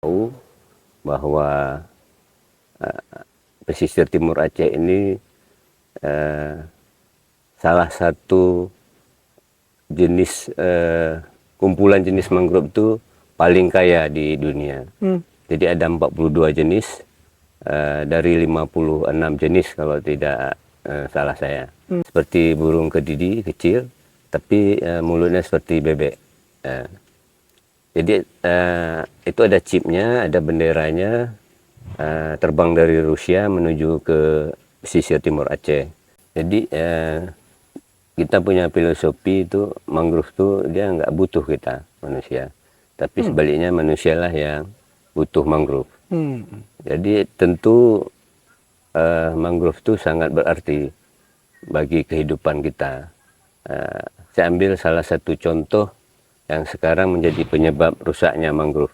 tahu bahwa pesisir timur Aceh ini salah satu jenis kumpulan jenis mangrove itu paling kaya di dunia. Jadi ada 42 jenis dari 56 jenis kalau tidak salah saya. Seperti burung kedidi kecil, tapi mulutnya seperti bebek. Jadi itu ada chipnya, ada benderanya, terbang dari Rusia menuju ke pesisir timur Aceh. Jadi kita punya filosofi itu mangrove itu dia nggak butuh kita manusia, tapi sebaliknya manusialah yang butuh mangrove. Jadi tentu mangrove itu sangat berarti bagi kehidupan kita. Saya ambil salah satu contoh yang sekarang menjadi penyebab rusaknya mangrove.